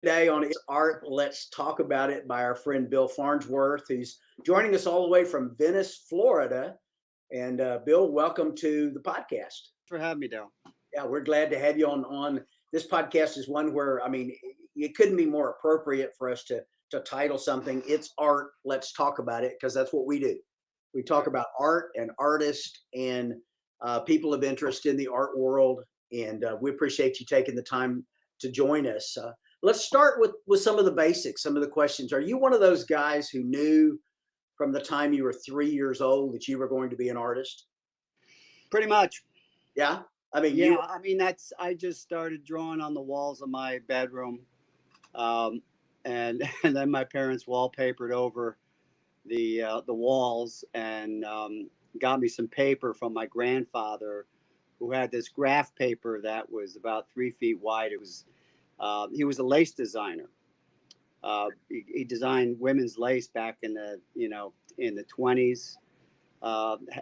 Today on It's Art, Let's Talk About It by our friend Bill Farnsworth, who's joining us all the way from Venice, Florida. And Bill, welcome to the podcast. For having me, Darrell. Yeah, we're glad to have you on. This podcast is one where, I mean, it couldn't be more appropriate for us to title something It's Art, Let's Talk About It, because that's what we do. We talk about art and artists and people of interest in the art world. And we appreciate you taking the time to join us. Let's start with some of the basics, some of the questions. Are you one of those guys who knew from the time you were 3 years old that you were going to be an artist? Pretty much. Yeah. I mean, Yeah, you. I mean I just started drawing on the walls of my bedroom, um, and and then my parents wallpapered over the walls and got me some paper from my grandfather, who had this graph paper that was about 3 feet wide. It was he was a lace designer. He designed women's lace back in the 20s.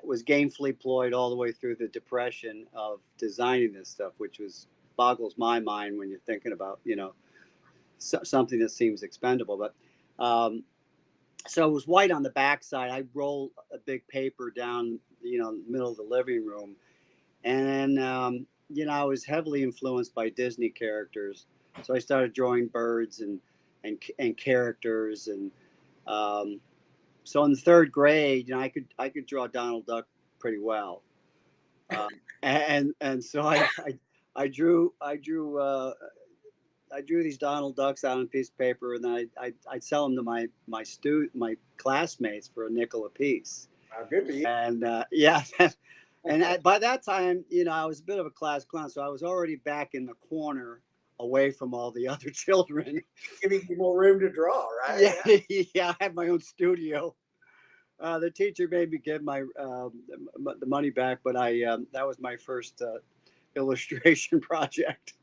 Was gainfully employed all the way through the depression of designing this stuff, which was boggles my mind when you're thinking about something that seems expendable. But so it was white on the backside. I rolled a big paper down the middle of the living room, and I was heavily influenced by Disney characters. So I started drawing birds and characters and um, so in the third grade, I could draw Donald Duck pretty well, and so I drew these Donald Ducks out on a piece of paper, and then I'd sell them to my classmates for a nickel a piece. Good for you. And yeah, by that time, I was a bit of a class clown, so I was already back in the corner, away from all the other children. Giving you more room to draw, right? Yeah, yeah, I had my own studio. The teacher made me give the money back, but I that was my first illustration project.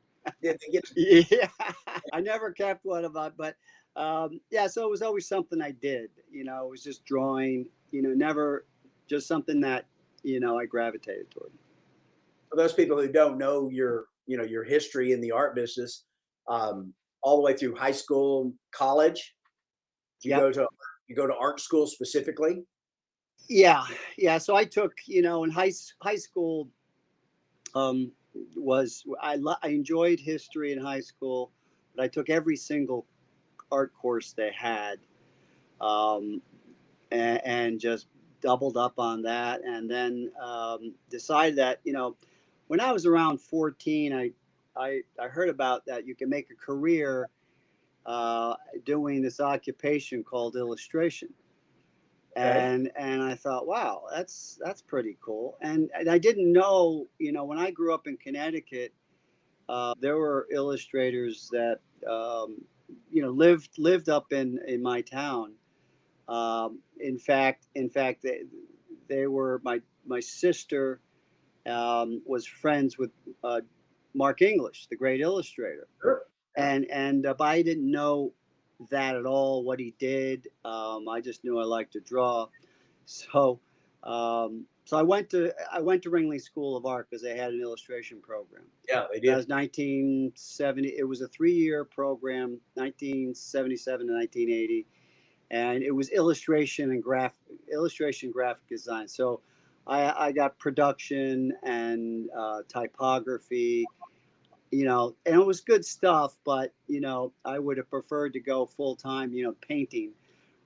Did they get Yeah, I never kept one of it, but yeah, so it was always something I did. It was just drawing. Never just something that I gravitated toward. for those people who don't know your history in the art business, all the way through high school, college? You Yep. go to you go to art school specifically? Yeah, yeah. So I took in high school. Um, I enjoyed history in high school, but I took every single art course they had, um, and just doubled up on that. And then decided that when I was around 14, I heard about that you can make a career uh, doing this occupation called illustration. Okay. And I thought, wow, that's pretty cool. And I didn't know, when I grew up in Connecticut, there were illustrators that lived up in my town. In fact, they were my sister was friends with Mark English, the great illustrator, Sure. Yeah. and but I didn't know that at all what he did. I just knew I liked to draw, so so I went to Ringling School of Art because they had an illustration program. Yeah, they That did. was 1970. It was a 3-year program, 1977 to 1980, and it was illustration graphic design. So I got production and typography, and it was good stuff. But I would have preferred to go full time, painting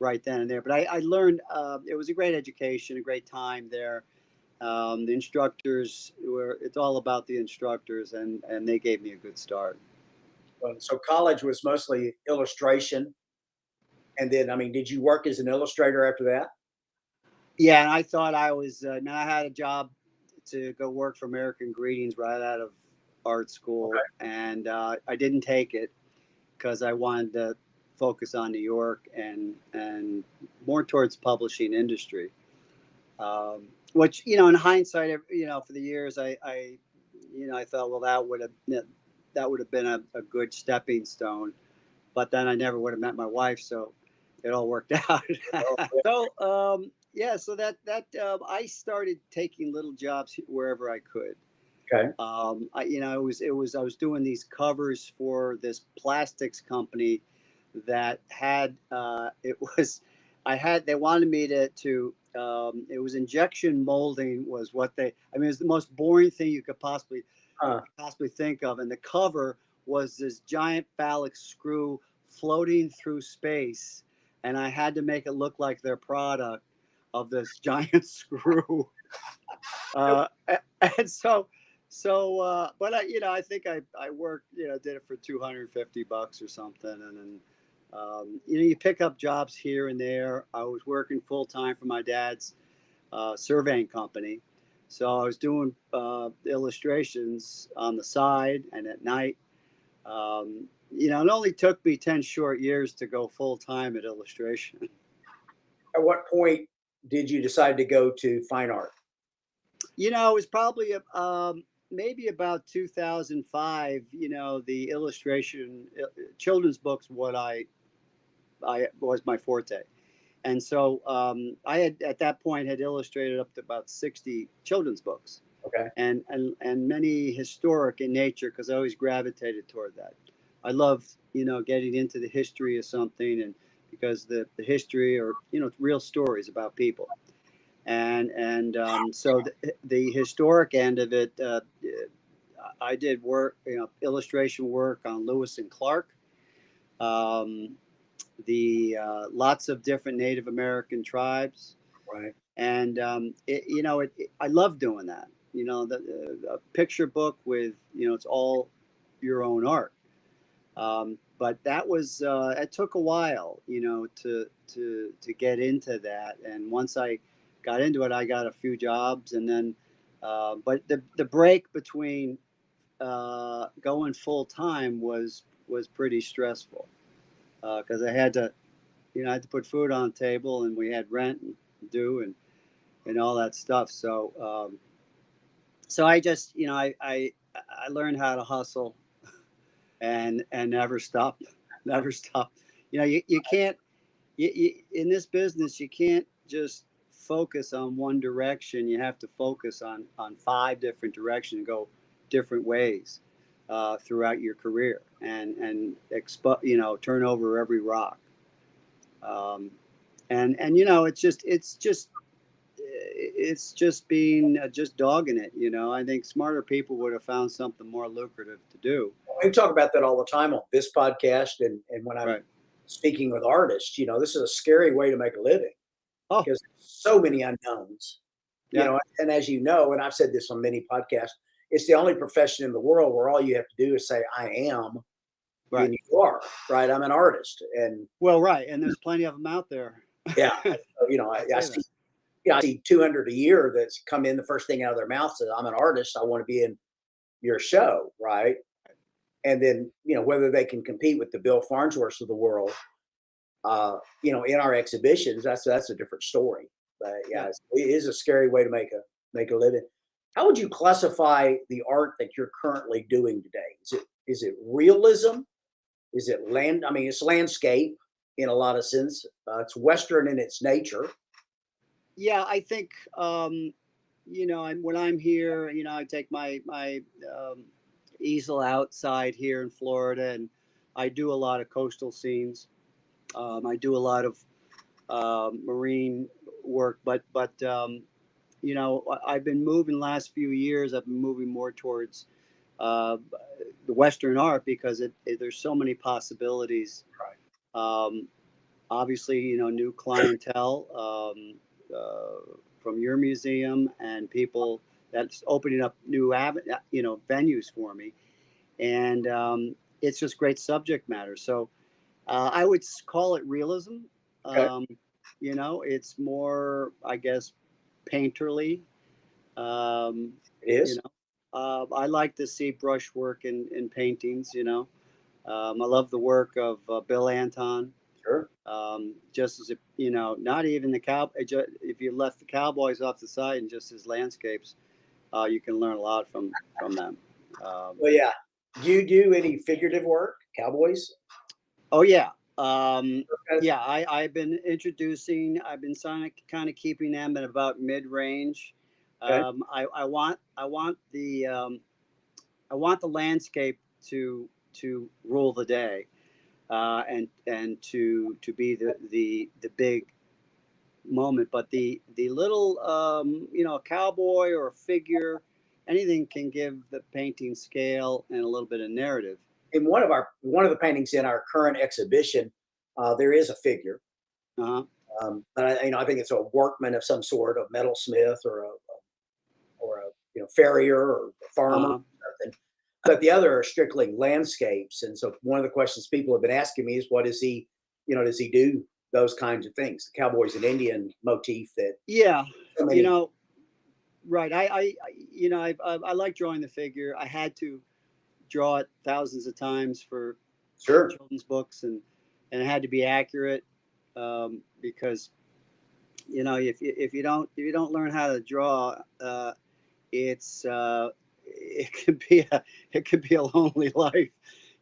right then and there. But I learned it was a great education, a great time there. The instructors were it's all about the instructors, and they gave me a good start. So college was mostly illustration, and then, I mean, did you work as an illustrator after that? Yeah, and I thought I was. Now I had a job to go work for American Greetings right out of art school, Okay. and I didn't take it because I wanted to focus on New York and more towards publishing industry. Which in hindsight, for the years, I thought, well, that would have been a good stepping stone. But then I never would have met my wife, so it all worked out. Oh, yeah. So yeah, so that I started taking little jobs wherever I could. Okay. I was doing these covers for this plastics company that had it was I had they wanted me to it was injection molding was what they I mean, it's the most boring thing you could Uh, possibly think of, and the cover was this giant phallic screw floating through space, and I had to make it look like their product of this giant screw. And but I think I worked, did it for $250 or something, and then you pick up jobs here and there. I was working full time for my dad's surveying company, so I was doing illustrations on the side and at night. It only took me 10 short years to go full time at illustration. at what point did you decide to go to fine art? It was probably maybe about 2005. The illustration, children's books, what I was my forte, and so I had at that point had illustrated up to about 60 children's books, Okay. and many historic in nature because I always gravitated toward that. I love getting into the history of something, and because the history or real stories about people. So the historic end of it, I did work, illustration work on Lewis and Clark, um, the lots of different Native American tribes, Right. and I love doing that. A picture book with it's all your own art. But that was it took a while, to get into that. And once I got into it, I got a few jobs, and then but the break between going full time was pretty stressful because I had to I had to put food on the table, and we had rent and due and all that stuff. So I just I learned how to hustle and never stop, never stop. You can't in this business you can't just focus on one direction. You have to focus on five different directions and go different ways throughout your career and turn over every rock. Um, and it's just being just dogging it. I think smarter people would have found something more lucrative to do. We talk about that all the time on this podcast, and when I'm Right. speaking with artists. This is a scary way to make a living Oh, because so many unknowns. yeah. And as you know, and I've said this on many podcasts, it's the only profession in the world where all you have to do is say I am, Right. and you are, right. I'm an artist, and Well, right. And there's plenty of them out there. yeah, That I say see. that. I see 200 a year that's come in. The first thing out of their mouth says, "I'm an artist. I want to be in your show," right? And then whether they can compete with the Bill Farnsworths of the world, in our exhibitions, that's a different story. But Yeah. yeah, it is a scary way to make a living. How would you classify the art that you're currently doing today? Is it realism? Is it land? I mean, it's landscape in a lot of sense. It's Western in its nature. Yeah. I think, when I'm here, I take my easel outside here in Florida, and I do a lot of coastal scenes. I do a lot of marine work, but I've been moving the last few years. I've been moving more towards uh, the Western art because there's so many possibilities. Um, Obviously, new clientele from your museum and people that's opening up new venues for me, and it's just great subject matter. So I would call it realism. Okay, Um, it's more, I guess, painterly. Um, it you is. know, I like to see brushwork in paintings. I love the work of Bill Anton. Sure. Just as not even the cow. If you left the cowboys off the side and just his landscapes, you can learn a lot from them. Um, Well, yeah. Do you do any figurative work, cowboys? oh yeah, Okay. yeah. I've been kind of keeping them at about mid range. Okay. I want the I want the landscape to rule the day, and to be the big moment. But the little, a cowboy or a figure, anything can give the painting scale and a little bit of narrative. In one of the paintings in our current exhibition, there is a figure, Uh-huh. but I think it's a workman of some sort, a metalsmith or a farrier or a farmer Uh-huh. or something. But the other are strictly landscapes. And so one of the questions people have been asking me is, what is he, does he do those kinds of things? The Cowboys and Indian motif that Yeah, so you many. know, right. I like drawing the figure. I had to draw it thousands of times for Sure. children's books, and it had to be accurate, because if you don't learn how to draw, it's it could be a lonely life.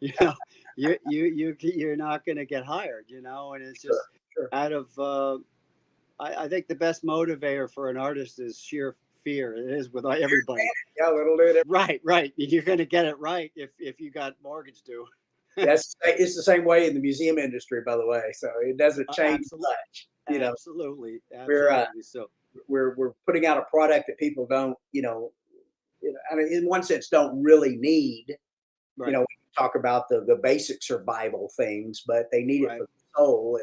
you know you're not going to get hired, and it's Sure. just Sure. out of I think the best motivator for an artist is sheer fear. It is with everybody. Yeah, little dude. Right, you're going to get it right if you got mortgage due. It's the same way in the museum industry, by the way. So it doesn't change Absolutely. much. Absolutely, We're absolutely. So we're putting out a product that people don't, I mean, in one sense, don't really need. right, We talk about the basic survival things, but they need it right. for the soul,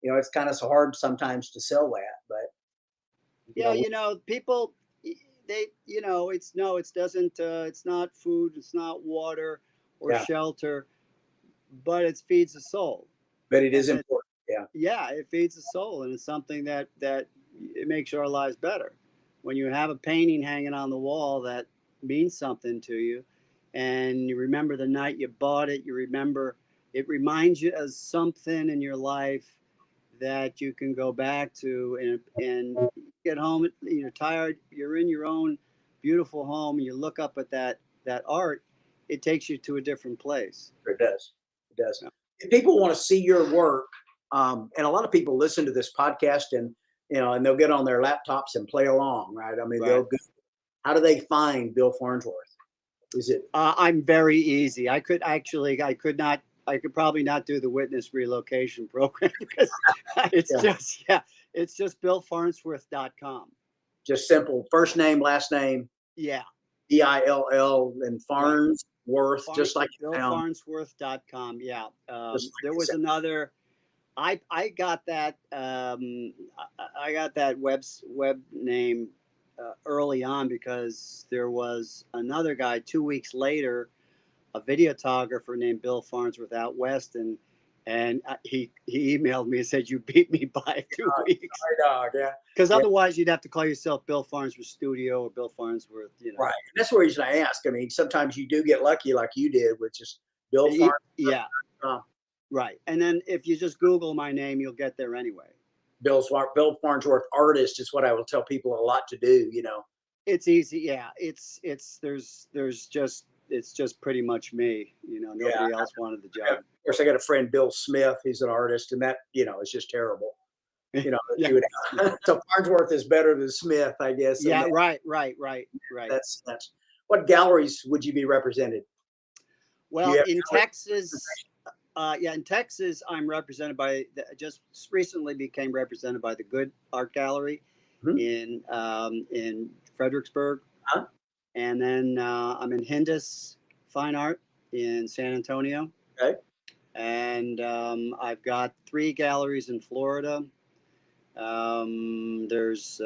and it's kind of so hard sometimes to sell that. But Yeah, we, people, they, it's no, it doesn't, it's not food, it's not water or yeah, shelter, but it feeds the soul. but it is And important. Yeah, yeah, it feeds the soul, and it's something that it makes our lives better. When you have a painting hanging on the wall that means something to you, and you remember the night you bought it, it reminds you of something in your life that you can go back to, and get home. You're tired. You're in your own beautiful home. And you look up at that art. It takes you to a different place. it does. It does. Yeah. If people want to see your work, and a lot of people listen to this podcast, and they'll get on their laptops and play along, right? I mean, they'll Right. go. How do they find Bill Farnsworth? Is it I'm very easy. I could probably not do the witness relocation program because it's yeah, just, yeah, it's just billfarnsworth.com. just simple first name, last name, Yeah, Dill, and right. Farnsworth, just like it sounds, billfarnsworth.com. Yeah. just like There it was sounds. another. I got that. I got that web name early on because there was another guy 2 weeks later, a videographer named Bill Farnsworth out west, and he emailed me and said, "You beat me by 2 weeks." Sorry, dog. Yeah, Because yeah, otherwise, you'd have to call yourself Bill Farnsworth Studio or Bill Farnsworth. right. And that's the reason I ask. I mean, sometimes you do get lucky, like you did, with just Bill Farnsworth. Yeah, Uh, right. And then if you just Google my name, you'll get there anyway. Bill Farnsworth artist is what I will tell people a lot to do. It's easy. Yeah, it's just pretty much me. Yeah. Nobody else wanted the Of job. course, I got a friend, Bill Smith. He's an artist, and that is just terrible. That Yeah, you would. So Farnsworth is better than Smith, I guess. And yeah, right. that's what galleries would you be represented? Do Well, you have in gallery Texas, in Texas, I'm represented just recently became represented by the Good Art Gallery Mhm. in Fredericksburg, Huh? and then I'm in Hindus Fine Art in San Antonio, Okay. and I've got 3 galleries in Florida. There's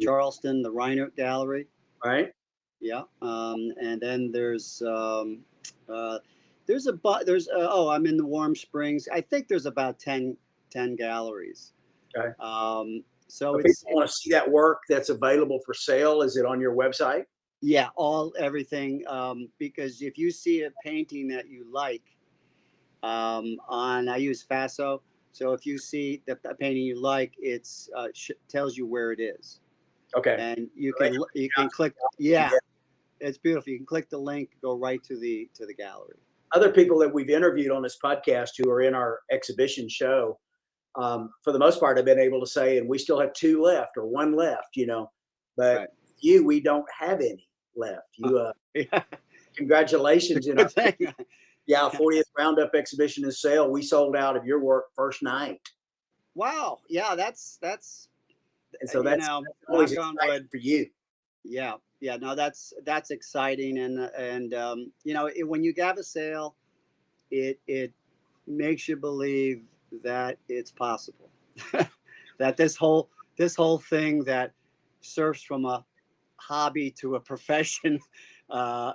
Charleston, the Rhino Gallery. All right. Yeah, and then uh, I'm in the Warm Springs. I think there's about 10 galleries. Okay. So If people want to see that work that's available for sale, is it on your website? yeah, everything. Because if you see a painting that you like, I use Faso. So if you see the painting you like, it's tells you where it is, Okay. and you So they can click. can Yeah, get it's beautiful. You can click the link, go right to the gallery. other people that we've interviewed on this podcast who are in our exhibition show. For the most part, have been able to say, and we still have 2 left or 1 left. But Right. we don't have any left. You Yeah. Congratulations. In our Good thing. 40th Roundup exhibition and sale, we sold out of your work first night. Wow. Yeah, that's And so you that's know, always knock on exciting wood. for you. Yeah, yeah. No, that's exciting, and you know, when you have a sale, it makes you believe that it's possible, that this whole thing that surfs from a hobby to a profession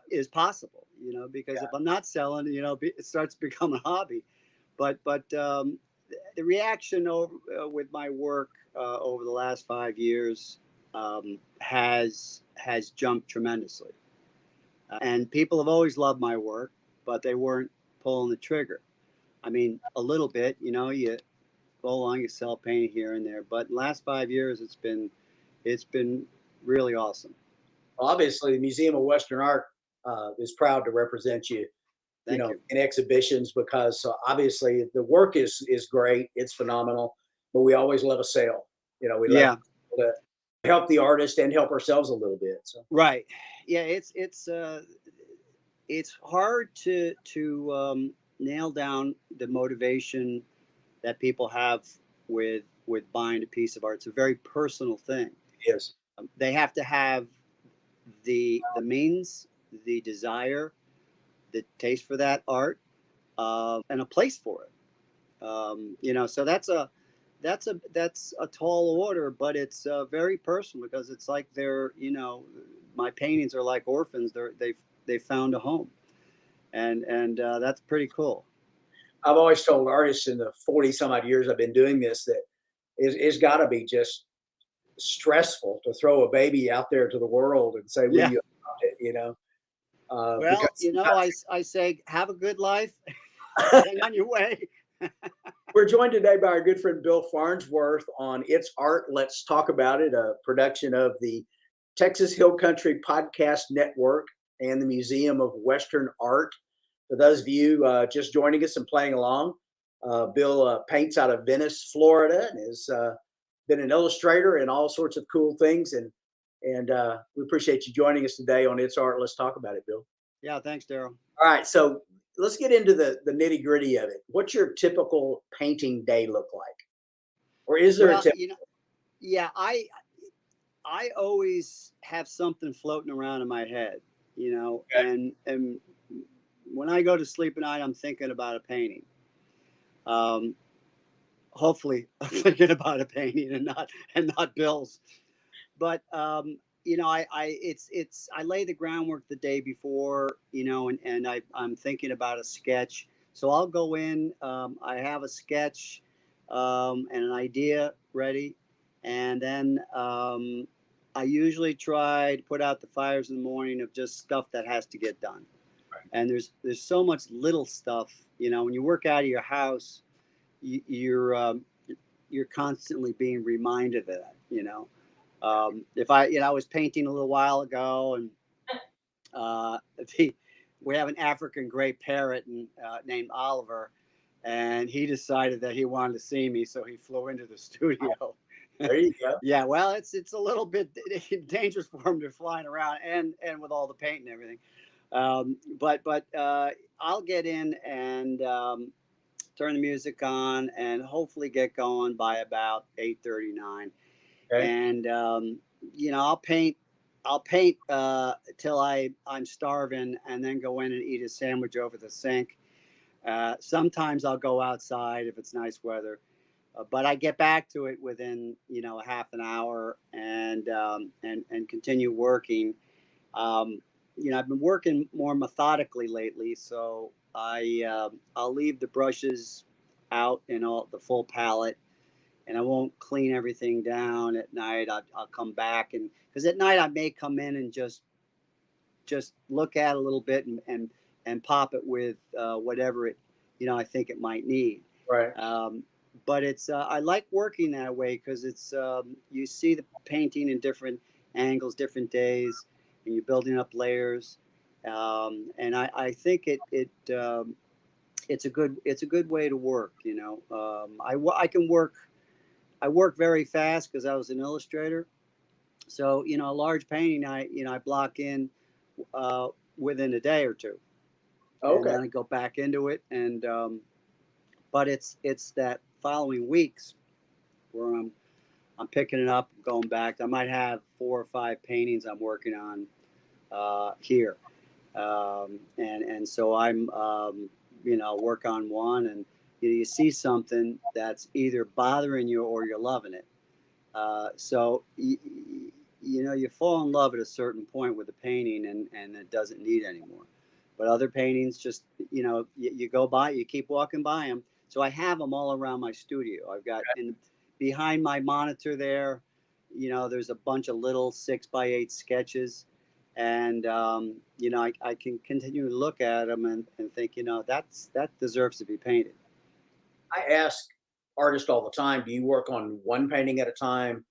is possible. You know, because if I'm not selling, you know, it starts to become a hobby. But the reaction with my work over the last 5 years has jumped tremendously, and people have always loved my work, but they weren't pulling the trigger. I mean, a little bit, you know, you go along, you sell paint here and there, but in the last 5 years, it's been really awesome. Well, obviously, the Museum of Western Art is proud to represent you, Thank you. in exhibitions because obviously the work is great. It's phenomenal, but we always love a sale. We love Yeah, to help the artist and help ourselves a little bit. So right. Yeah, it's hard to nail down the motivation that people have with buying a piece of art. It's a very personal thing. yes, They have to have the means, the desire, the taste for that art, and a place for it. You know, so that's a tall order, but it's very personal because it's like my paintings are like orphans. They've found a home, and that's pretty cool. I've always told artists in the 40 some odd years I've been doing this that it's got to be just stressful to throw a baby out there to the world and say, "Will Yeah. you adopt it?" Well, Because you know, I say have a good life, hang on your way. we're joined today by our good friend Bill Farnsworth on It's Art. Let's talk about it, a production of the Texas Hill Country Podcast Network and the Museum of Western Art. For those of you just joining us and playing along, Bill paints out of Venice, Florida, and has been an illustrator and all sorts of cool things. And we appreciate you joining us today on It's Art. Let's talk about it, Bill. Yeah, thanks, Darrell. All right, so let's get into the nitty gritty of it. What's your typical painting day look like, or is there a Well, tip? yeah, I always have something floating around in my head, you know, Okay. and when I go to sleep at night, I'm thinking about a painting. Um, Hopefully, I'm thinking about a painting and not bills. But you know, I lay the groundwork the day before, you know, and I'm thinking about a sketch. So I'll go in. I have a sketch and an idea ready, and then I usually try to put out the fires in the morning of just stuff that has to get done. And there's so much little stuff, you know, when you work out of your house, you're constantly being reminded of that, you know. If I was painting a little while ago, and uh, the, we have an African gray parrot named Oliver, and he decided that he wanted to see me, so he flew into the studio. There you go. Yeah, well, it's a little bit dangerous for him to flying around and with all the paint and everything. But I'll get in and turn the music on and hopefully get going by about 8:39. Okay. And you know, I'll paint till I'm starving, and then go in and eat a sandwich over the sink. Sometimes I'll go outside if it's nice weather, but I get back to it within, you know, a half an hour, and continue working. um, you know, I've been working more methodically lately, so I'll leave the brushes out in all the full palette, and I won't clean everything down at night. I'll come back, and because at night I may come in and just look at it a little bit, and pop it with whatever it, you know, I think it might need. Right. Um, but it's I like working that way because it's you see the painting in different angles, different days, and you're building up layers. And I think it's a good way to work. You know, I can work. I work very fast because I was an illustrator. So, you know, a large painting, I block in within a day or two, and Okay. then I go back into it. And but it's that following weeks where I'm picking it up, going back. I might have 4 or 5 paintings I'm working on here, and so I'm work on one, and you see something that's either bothering you or you're loving it. So you fall in love at a certain point with the painting, and it doesn't need anymore. But other paintings, just you go by, you keep walking by them. So I have them all around my studio. I've got in behind my monitor there. There's a bunch of little 6x8 sketches, and I can continue to look at them and think, that deserves to be painted. I ask artists all the time, do you work on one painting at a time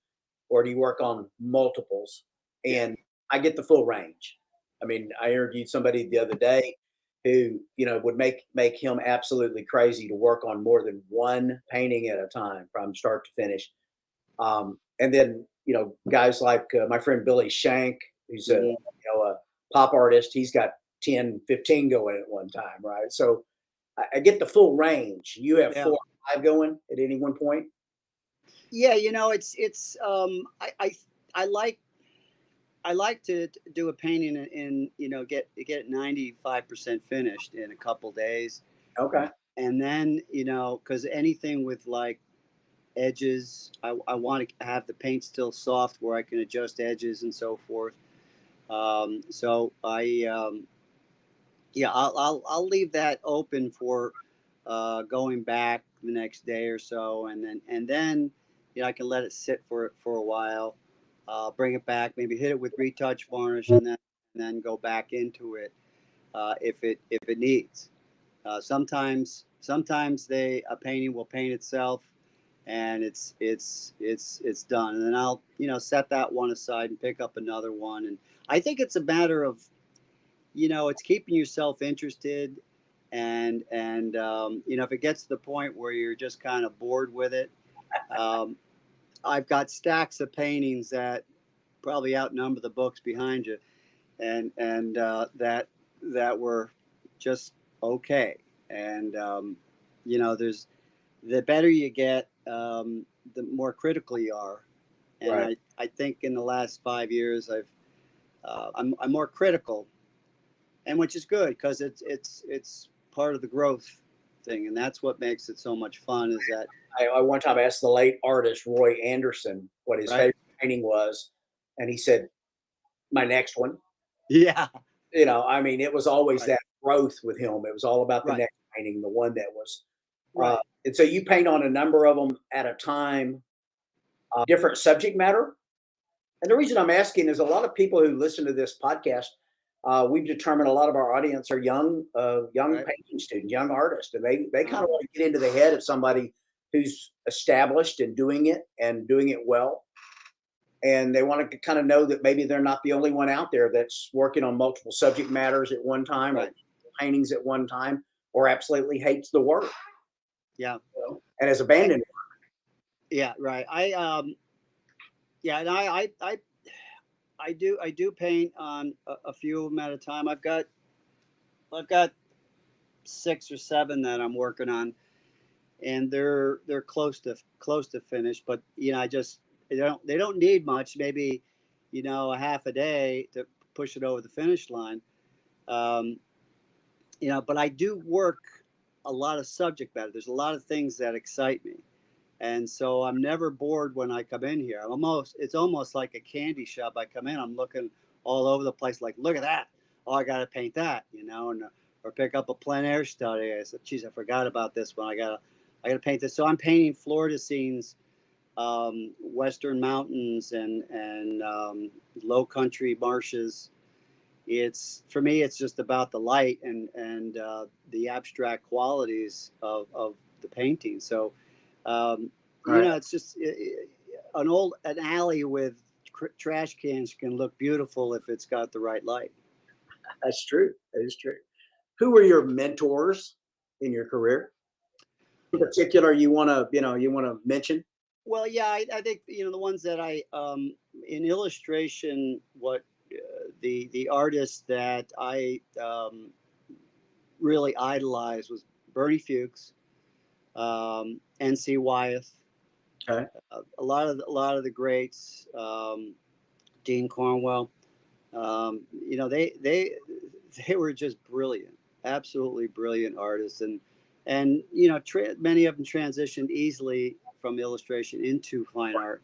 or do you work on multiples? Yeah. And I get the full range. I mean, I interviewed somebody the other day who, would make him absolutely crazy to work on more than one painting at a time from start to finish. And then, guys like my friend Billy Shank, who's Hmm. a pop artist, he's got 10, 15 going at one time, right? So I get the full range. You have Yeah. 4 or 5 going at any one point? Yeah, it's I like to do a painting and get it 95% finished in a couple days, Okay. and then because anything with like edges, I want to have the paint still soft where I can adjust edges and so forth. So I'll leave that open for going back the next day or so, and then I can let it sit for a while, bring it back, maybe hit it with retouch varnish, and then go back into it if it needs. Sometimes a painting will paint itself, and it's done, and then I'll set that one aside and pick up another one. And I think it's a matter of it's keeping yourself interested, and if it gets to the point where you're just kind of bored with it, um, I've got stacks of paintings that probably outnumber the books behind you, and that were just okay. And there's the better you get, the more critical you are. And Right. I think in the last 5 years I'm more critical, and which is good because it's part of the growth thing, and that's what makes it so much fun. Is that I one time asked the late artist Roy Anderson what his right? favorite painting was, and he said, "My next one." Yeah, I mean, it was always right, that growth with him. It was all about the right, next painting, the one that was. Uh, right. and so you paint on a number of them at a time, different subject matter. And the reason I'm asking is a lot of people who listen to this podcast, we've determined a lot of our audience are young Right. painting students, young artists, and they kind Uh-huh. of want to get into the head of somebody who's established and doing it well. And they want to kind of know that maybe they're not the only one out there that's working on multiple subject matters at one time or Right. paintings at one time or absolutely hates the work, Yeah. and has Eh, abandoned. yeah. Right. Yeah, and I do paint on a few of them at a time. I've got 6 or 7 that I'm working on, and they're close to finish. But they don't need much. Maybe a half a day to push it over the finish line. Um, but I do work a lot of subject matter. There's a lot of things that excite me, and so I'm never bored when I come in here. It's almost like a candy shop. I come in, I'm looking all over the place, like, look at that. Oh, I got to paint that, and or pick up a plein air study. I said, geez, I forgot about this one. I gotta paint this. So I'm painting Florida scenes, western mountains, and low country marshes. It's for me, it's just about the light and the abstract qualities of the painting. So Right. it's just an alley with trash cans can look beautiful if it's got the right light. That's true. That is true. Who were your mentors in your career? In particular, you want to mention? Well, yeah, I think the ones that I in illustration, what the artist that I really idolized was Bernie Fuchs, N.C. Wyeth, Okay. a lot of the greats, Dean Cornwell. They were just brilliant, absolutely brilliant artists, and many of them transitioned easily from illustration into fine art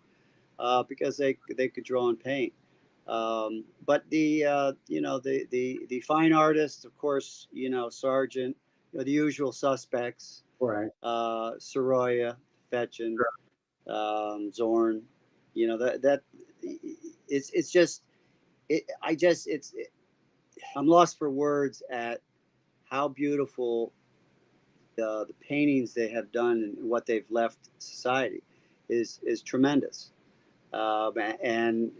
because they could draw and paint. But the fine artists, of course, Sargent, the usual suspects, Right. Soroya, Fetchin, Zorn, that it's just I'm lost for words at how beautiful the paintings they have done and what they've left society is tremendous. And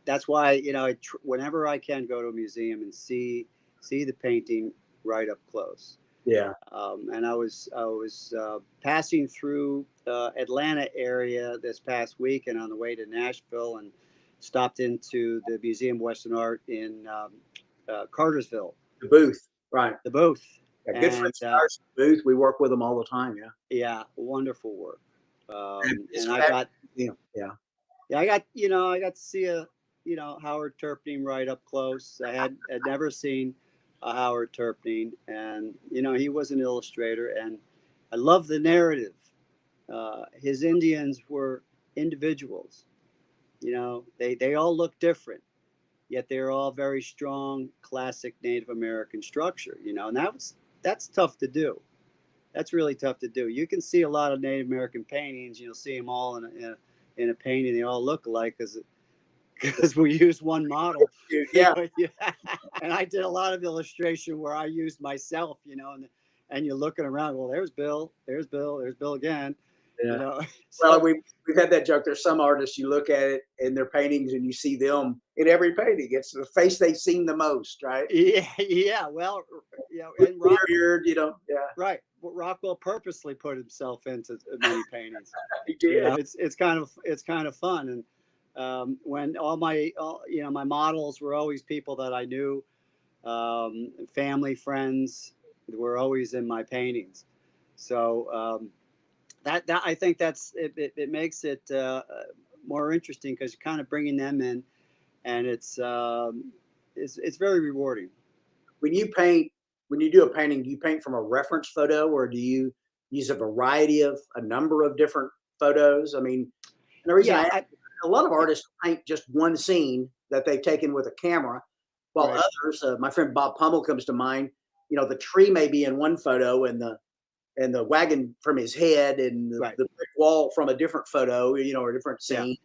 that's why whenever I can go to a museum and see the painting right up close. Yeah. And I was passing through Atlanta area this past week and on the way to Nashville, and stopped into the Museum of Western Art in Cartersville, The booth. Right. the booth, Yeah. Good and friends of ours. Booth. We work with them all the time. Yeah. yeah, wonderful work. It's And I fabulous. got Yeah. Yeah. yeah, I got to see a Howard Turpning right up close. I had never seen a Howard Turpning, and he was an illustrator, and I love the narrative. His Indians were individuals. They all look different, yet they're all very strong, classic Native American structure. And that's tough to do. That's really tough to do. You can see a lot of Native American paintings. You'll see them all in a painting. They all look alike because we use one model. Yeah. Yeah. And I did a lot of illustration where I used myself, and you're looking around. Well, there's Bill. There's Bill. There's Bill again. You Yeah. know. Well, So we've had that joke. There's some artists you look at it in their paintings and you see them in every painting. It's the face they've seen the most, right? yeah, yeah. Well, and Beard, yeah, right. Well, Rockwell purposely put himself into many paintings. he did. It's kind of fun. And when my models were always people that I knew, family, friends, were always in my paintings. So that I think it makes it more interesting because you're kind of bringing them in, and it's very rewarding. When you paint, when you do a painting, do you paint from a reference photo or do you use a variety of a number of different photos? I mean, and the reason I Yeah, ask, a lot of artists paint just one scene that they've taken with a camera, while right, others, my friend Bob Pummel comes to mind. The tree may be in one photo and the wagon from his head and right, the brick wall from a different photo, or a different yeah, scene.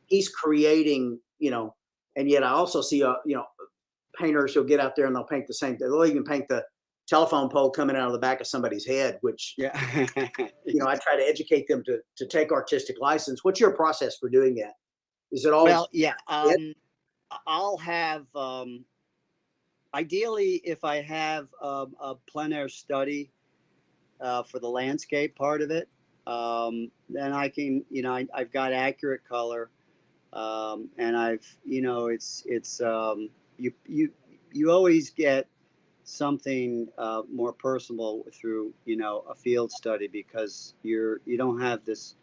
He's creating, and yet I also see, painters who'll get out there and they'll paint the same thing. They'll even paint the telephone pole coming out of the back of somebody's head, which, yeah. I try to educate them to take artistic license. What's your process for doing that? Is it always Well, yeah. it? I'll have ideally if I have a plein air study for the landscape part of it, then I can, I've got accurate color, and you always get something more personal through a field study because you don't have this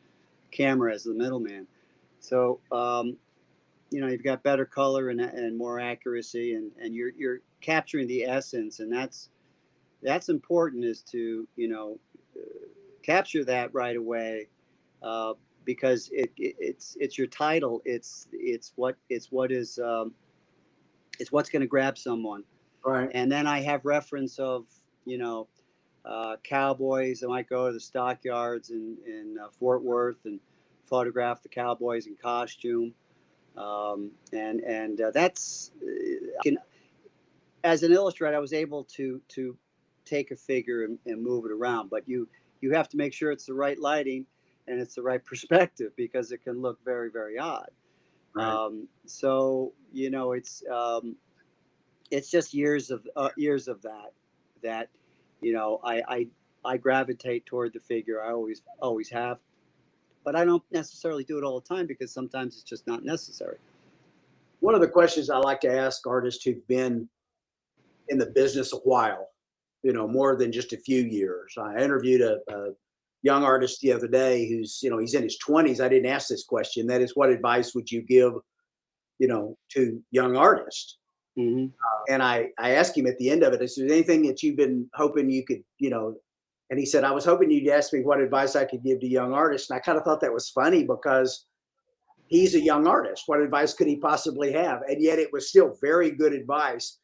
camera as the middleman. So you've got better color and more accuracy, and you're capturing the essence, and that's important, is to capture that right away, uh, because it's your title. It's what's going to grab someone. Right. And then I have reference of cowboys. I might go to the stockyards in Fort Worth and photograph the cowboys in costume. And that's as an illustrator, I was able to take a figure and move it around. But you have to make sure it's the right lighting and it's the right perspective because it can look very, very odd. Right. So it's just years of that I gravitate toward the figure. I always have, but I don't necessarily do it all the time because sometimes it's just not necessary. One of the questions I like to ask artists who've been in the business a while, more than just a few years. I interviewed a young artist the other day who's, he's in his 20s. I didn't ask this question. That is, what advice would you give, to young artists? Hmm. And I asked him at the end of it, is there anything that you've been hoping you could, and he said, I was hoping you'd ask me what advice I could give to young artists. And I kind of thought that was funny because he's a young artist. What advice could he possibly have? And yet it was still very good advice.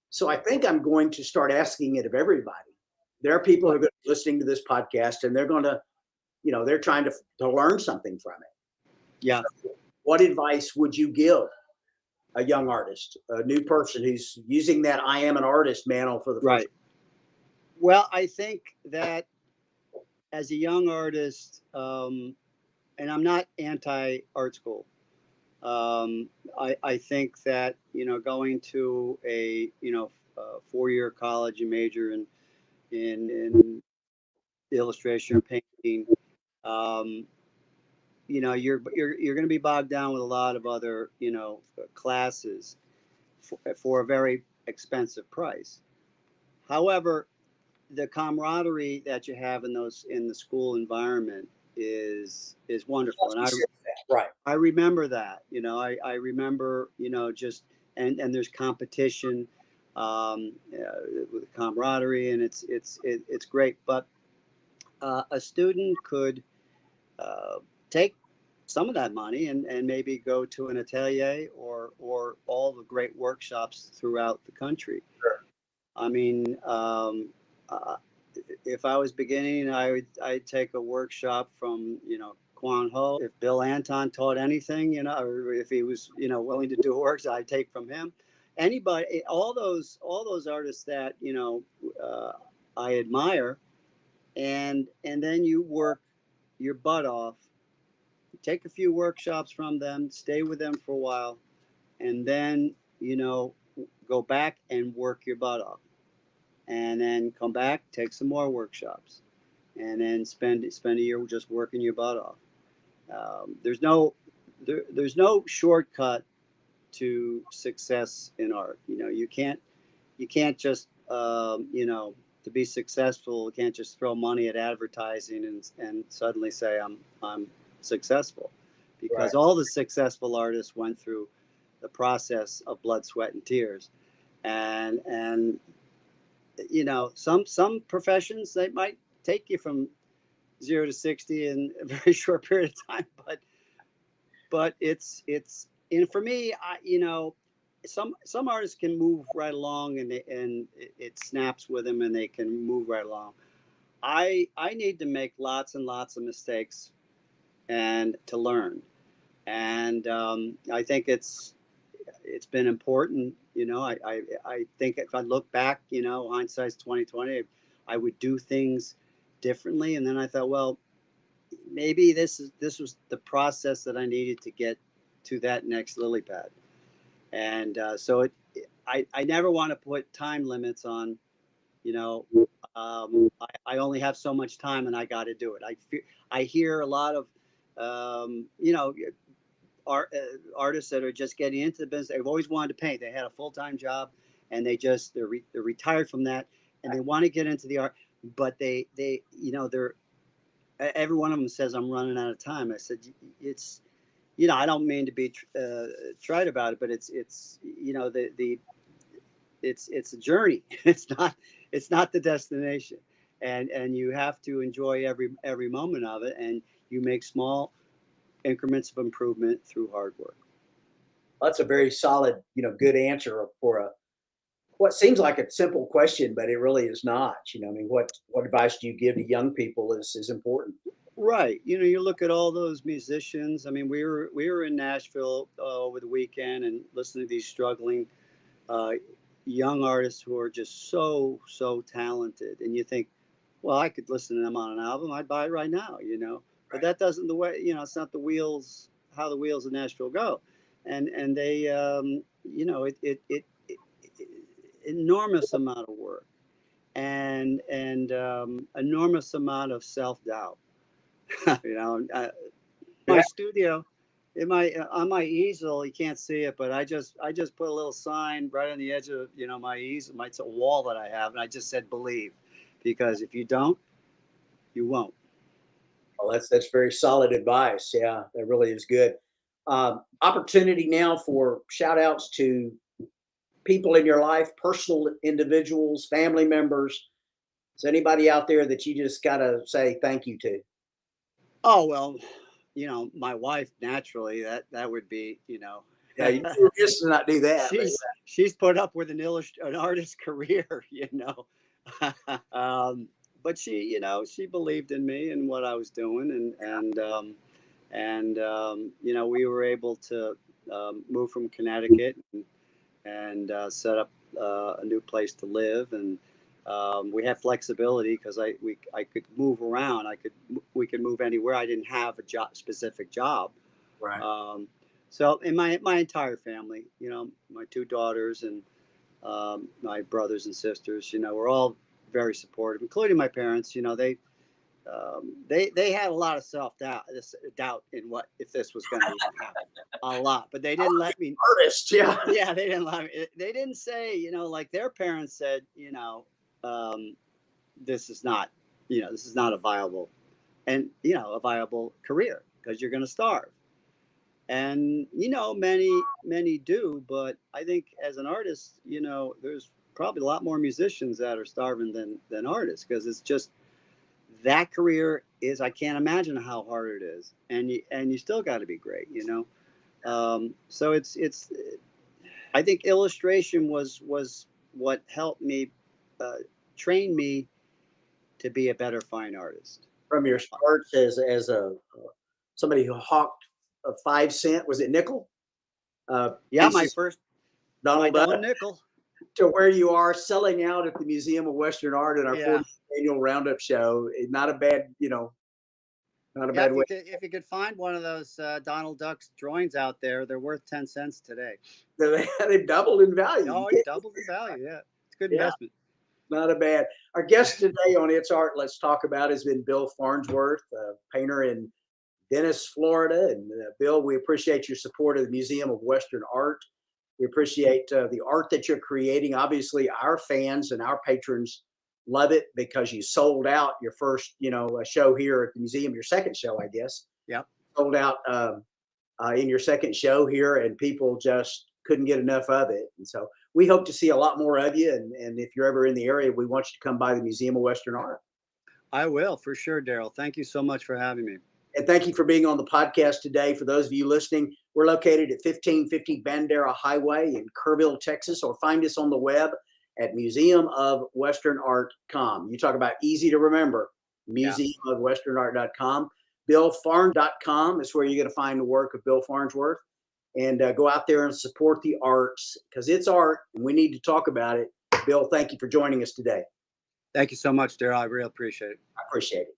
So I think I'm going to start asking it of everybody. There are people who are listening to this podcast and they're going to, they're trying to learn something from it. Yeah. So what advice would you give a young artist, a new person who's using that I am an artist mantle for the Right. first? Well, I think that as a young artist, and I'm not anti art school. I think that going to a 4-year college and major in illustration or painting, um, you're going to be bogged down with a lot of other classes for a very expensive price. However, the camaraderie that you have in the school environment is wonderful, and Right. I remember that. I remember just and there's competition with camaraderie, and it's great. But a student could take some of that money and maybe go to an atelier or all the great workshops throughout the country. Sure. I mean, uh, if I was beginning, I'd take a workshop from Quan Ho. If Bill Anton taught anything, or if he was willing to do works, I'd take from him. Anybody, all those artists that I admire, and then you work your butt off, take a few workshops from them, stay with them for a while, and then go back and work your butt off, and then come back, take some more workshops, and then spend a year just working your butt off. There's no shortcut to success in art. You can't just to be successful. You can't just throw money at advertising and suddenly say I'm successful, Right. because all the successful artists went through the process of blood, sweat, and tears, and some professions, they might take you from 0 to 60 in a very short period of time, but it's and for me, some artists can move right along, and it snaps with them and they can move right along. I need to make lots and lots of mistakes and to learn, and I think it's been important. I think if I look back, hindsight's 2020, I would do things differently. And then I thought, well, maybe this was the process that I needed to get to that next lily pad. And I never want to put time limits on. You know, I only have so much time, and I got to do it. I hear a lot of artists that are just getting into the business. They've always wanted to paint. They had a full-time job, and they're retired from that, and they want to get into the art, but they're every one of them says, I'm running out of time. I said, it's I don't mean to be trite about it, but it's it's a journey. It's not the destination, and you have to enjoy every moment of it, and you make small increments of improvement through hard work. That's a very solid, good answer for what seems like a simple question, but it really is not. I mean, what advice do you give to young people is important. Right. You look at all those musicians. I mean, we were in Nashville over the weekend and listening to these struggling uh, young artists who are just so talented, and you think, well, I could listen to them on an album. I'd buy it right now. But Right. that doesn't the way. It's not how the wheels of Nashville go, and they enormous amount of work and enormous amount of self doubt. My studio in my on my easel, you can't see it, but I just put a little sign right on the edge of my easel, my wall that I have, and I just said believe, because if you don't, you won't. Well, that's very solid advice. Yeah, that really is good. Opportunity now for shout outs to people in your life, personal individuals, family members. Is anybody out there that you just got to say thank you to? Oh well, my wife naturally that would be Yeah, you were just to not do that. But she's put up with an artist career, um, but she believed in me and what I was doing, and we were able to move from Connecticut and set up a new place to live, and we had flexibility because I could move around. We could move anywhere. I didn't have a specific job. right. Um, so in my entire family, my two daughters and my brothers and sisters, we're all very supportive, including my parents. They had a lot of doubt in what if this was going to even happen, a lot, but they didn't let me. Artist, yeah. Yeah, they didn't let me. They didn't say, like their parents said, um, this is not, this is not a viable a viable career because you're going to starve. And many do, but I think as an artist, there's probably a lot more musicians that are starving than artists, because it's just that career is, I can't imagine how hard it is, and you still got to be great, so it's I think illustration was what helped me uh, train me to be a better fine artist. From your starts as a somebody who hawked a 5 cent, was it nickel? Yeah, my Pieces, first my Donald Duck, Don Nickel. to where you are selling out at the Museum of Western Art in our Yeah, 40th annual roundup show. Not a bad, not a yeah. bad way. If you could find one of those Donald Duck's drawings out there, they're worth 10 cents today. They've doubled in value. Oh, it doubled the value. Yeah, it's a good Yeah, investment. not a bad. Our guest today on It's Art, Let's Talk About has been Bill Farnsworth, painter in Venice, Florida. And Bill, we appreciate your support of the Museum of Western Art. We appreciate the art that you're creating. Obviously, our fans and our patrons love it because you sold out your first, show here at the museum. Your second show, I guess. Yep. Sold out in your second show here, and people just couldn't get enough of it. And so we hope to see a lot more of you. And if you're ever in the area, we want you to come by the Museum of Western Art. I will, for sure, Darrell. Thank you so much for having me. And thank you for being on the podcast today. For those of you listening, we're located at 1550 Bandera Highway in Kerrville, Texas, or find us on the web at museumofwesternart.com. You talk about easy to remember, museumofwesternart.com. BillFarn.com is where you're going to find the work of Bill Farnsworth. And go out there and support the arts, because it's art and we need to talk about it. Bill, thank you for joining us today. Thank you so much, Darrell. I really appreciate it. I appreciate it.